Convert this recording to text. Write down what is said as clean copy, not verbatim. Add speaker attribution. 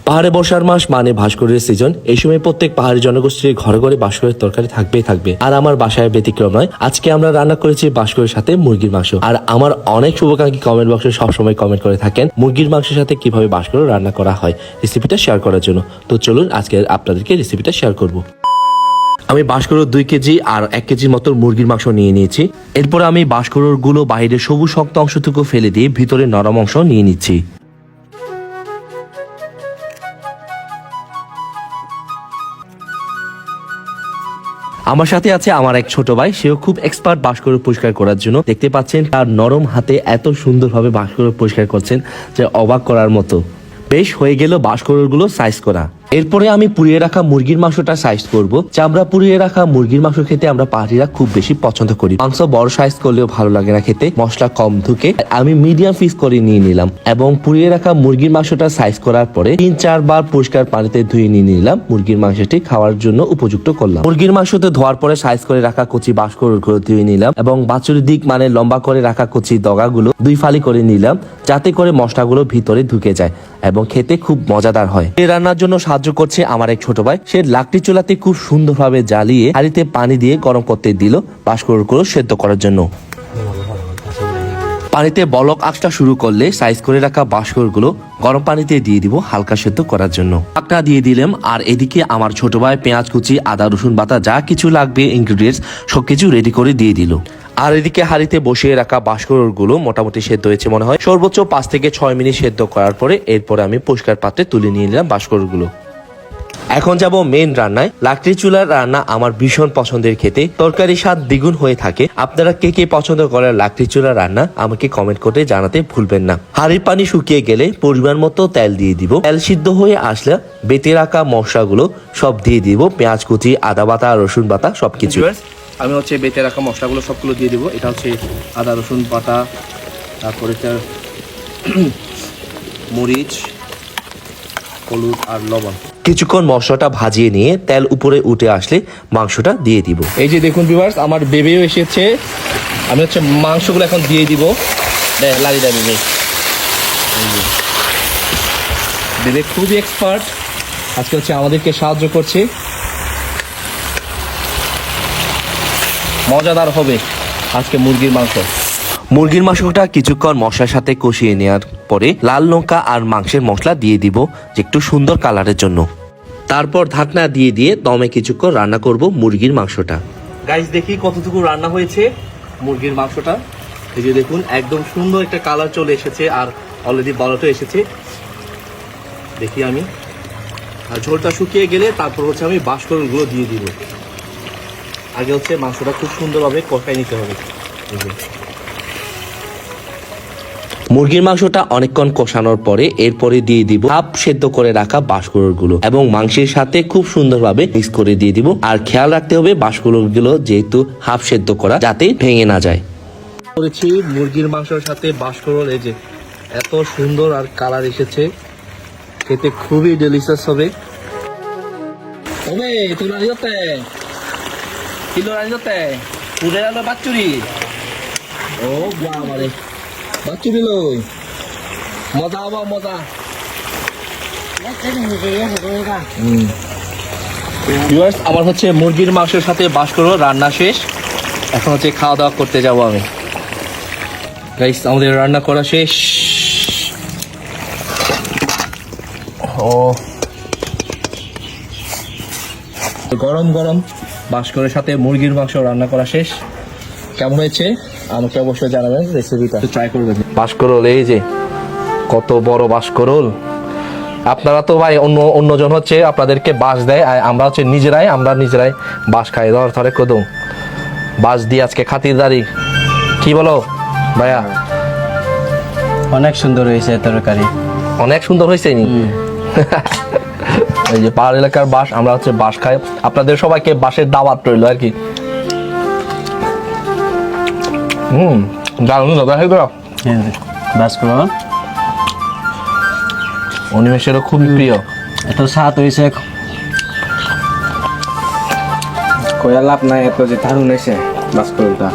Speaker 1: পাহাড়ে বর্ষার মাস মানে ভাস্করের সিজন। এই সময় প্রত্যেক পাহাড়ি জনগোষ্ঠীর ঘরে ঘরে ভাস্করের তরকারি থাকবে। আর আমার বাসায় ব্যতিক্রম নয়। আজকে আমরা রান্না করেছি ভাস্করের সাথে মুরগির মাংস। আর আমার অনেক শুভাকাঙ্ক্ষী কমেন্ট বক্সে সবসময় কমেন্ট করে থাকেন মুরগির মাংসের সাথে কিভাবে ভাস্কর রান্না করা হয় রেসিপিটা শেয়ার করার জন্য। তো চলুন আজকে আপনাদেরকে রেসিপিটা শেয়ার করব। আমি ভাস্কর 2 কেজি আর 1 কেজি মতো মুরগির মাংস নিয়ে নিয়েছি। এরপর আমি ভাস্কর গুলো বাইরের সবুজ শক্ত অংশটুকু ফেলে দিয়ে ভিতরে নরম অংশ নিয়ে নিচ্ছি। আমার সাথে আছে আমার এক ছোট ভাই, সেও খুব এক্সপার্ট ভাস্কর পরিষ্কার করার জন্য। দেখতে পাচ্ছেন তার নরম হাতে এত সুন্দরভাবে ভাস্কর পরিষ্কার করছেন যে অবাক করার মতো। বেশ হয়ে গেল ভাস্করগুলো সাইজ করা। এরপরে আমি পুড়িয়ে রাখা মুরগির মাংসটা সাইজ করব। চামড়া পুড়িয়ে রাখা মুরগির মাংস খেতে আমরা পাহাড়িরা খুব বেশি পছন্দ করি। মাংস বড় সাইজ করলেও ভালো লাগে না খেতে, মশলা কম ঢুকে। আমি মিডিয়াম পিস করে নিয়ে নিলাম এবং পুড়িয়ে রাখা মুরগির মাংসটা সাইজ করার পরে 3-4 বার পরিষ্কার পানিতে ধুয়ে নিয়ে নিলাম। মুরগির মাংসটি খাওয়ার জন্য উপযুক্ত করলাম। মুরগির মাংসতে ধোয়ার পরে সাইজ করে রাখা কচি ভাস্করগুলো ধুয়ে নিলাম এবং বাছুরের দিক মানে লম্বা করে রাখা কচি দগাগুলো 2 ফালি করে নিলাম, যাতে করে মশলাগুলো ভিতরে ঢুকে যায় এবং খেতে খুব মজাদার হয়। এই রান্নার জন্য সাহায্য করছে আমার এক ছোট ভাই। সে লাকড়ি চুলাতে খুব সুন্দরভাবে জ্বালিয়ে হাঁড়িতে পানি দিয়ে গরম করতে দিল ভাস্করগুলো সেদ্ধ করার জন্য। পানিতে বলক আসতে শুরু করলে সাইজ করে রাখা ভাস্করগুলো গরম পানিতে দিয়ে দিব হালকা সেদ্ধ করার জন্য। পাকটা দিয়ে দিলাম। আর এদিকে আমার ছোট ভাই পেঁয়াজ কুচি, আদা রসুন বাটা যা কিছু লাগবে ইনগ্রেডিয়েন্টস সবকিছু রেডি করে দিয়ে দিল। আর এদিকে হাঁড়িতে বসিয়ে রাখা ভাস্করগুলো মোটামুটি সেদ্ধ হয়েছে মনে হয়। সর্বোচ্চ 5 থেকে 6 মিনিট সেদ্ধ করার পরে এরপরে আমি পরিষ্কার পাত্রে তুলে নিয়ে নিলাম ভাস্করগুলো। এখন যাব মেন রান্নায়। লাকড়ি চুলার রান্না আমার ভীষণ পছন্দের খেতে, তরকারি স্বাদ দ্বিগুণ হয়ে থাকে। আপনারা কে কে পছন্দ করেন লাকড়ি চুলার রান্না আমাকে কমেন্ট করে জানাতে ভুলবেন না। হাঁড়ির পানি শুকিয়ে গেলে পরিমাণ মতো তেল দিয়ে দিব। তেল সিদ্ধ হয়ে আসলে বেটে রাখা মশলাগুলো সব দিয়ে দিব, পেঁয়াজ কুচি, আদা বাটা, রসুন বাটা সবকিছু। আমি বেটে রাখা মশলাগুলো সবগুলো দিয়ে দিব। এটা হচ্ছে আদা রসুন বাটা, তারপরে মরিচ, হলুদ আর লবণ। কিছুক্ষণ মশলাটা ভাজিয়ে নিয়ে তেল উপরে উঠে আসলে মাংসটা দিয়ে দিব। এই যে দেখুন ভিউয়ার্স, আমার বেবেও এসেছে। আমি মাংসগুলো এখন দিয়ে দিব। লাড়ি দেবে বেবে খুবই এক্সপার্ট, আজকে আমাদেরকে সাহায্য করছে। মজাদার হবে আজকে মুরগির মাংস। মুরগির মাংসটা কিছুক্ষণ মশলার সাথে কষিয়ে নেওয়ার পরে লাল লঙ্কা আর মাংসের মশলা দিয়ে দিব যে একটু সুন্দর কালারের জন্য। তারপর ঢাকনা দিয়ে দিয়ে দমে কিছুক্ষণ রান্না করব মুরগির মাংসটা। গাইস দেখি কতটুকু রান্না হয়েছে মুরগির মাংসটা। এই যে দেখুন একদম সুন্দর একটা কালার চলে এসেছে আর অলরেডি বলটও এসেছে। দেখি আমি আর ঝোলটা শুকিয়ে গেলে তারপর আমি ভাস্করগুলো দিয়ে দিব। আগে মাংসটা খুব সুন্দরভাবে কষাই নিতে হবে। মুরগির মাংসটা অনেকক্ষণ কষানোর পরে এরপরে দিয়ে দিব হাফ সেদ্ধ করে রাখা ভাস্করগুলো এবং মাংসের সাথে খুব সুন্দরভাবে মিক্স করে দিয়ে দিব। আর খেয়াল রাখতে হবে ভাস্করগুলো যেহেতু হাফ সেদ্ধ করা যাতে ভেঙে না যায়। করেছি মুরগির মাংসের সাথে ভাস্কর, এই যে এত সুন্দর আর কালার এসেছে, খেতে খুবই ডেলিশিয়াস হবে। ও বাবারে বাচ্চুরি লই মজা হবা মজা। আমার মুরগির মাংসের সাথে ভাস্কর রান্না শেষ। এখন খাওয়া দাওয়া করতে যাব আমি। গাইস আমাদের রান্না করা শেষ। ও গরম গরম ভাস্করের সাথে মুরগির মাংস রান্না করা শেষ। কেমন হয়েছে আমাকে অবশ্যই জানাবেন, রেসিপিটা ট্রাই করবেন। ভাস্করল এই যে কত বড় ভাস্করল। আপনারা তো ভাই অন্যজন আপনাদেরকে বাঁশ দেয়, আমরা নিজেরাই বাঁশ খাই। ধরে কদম বাঁশ দিয়ে আজকে খাতিরদারি। কি বলো ভাইয়া?
Speaker 2: অনেক সুন্দর হয়েছে তরকারি,
Speaker 1: অনেক সুন্দর হয়েছে নি। এই যে পাহাড় এলাকার বাঁশ, আমরা বাঁশ খাই। আপনাদের সবাইকে বাঁশের দাওয়াত রইল আর কি। দারুণ দাদা
Speaker 2: ভাস্কর
Speaker 1: অনিমেষেরও খুবই প্রিয়।
Speaker 2: এত স্বাদ হয়েছে, কয়া লাভ নাই, এত যে দারুণ হয়েছে ভাস্করটা।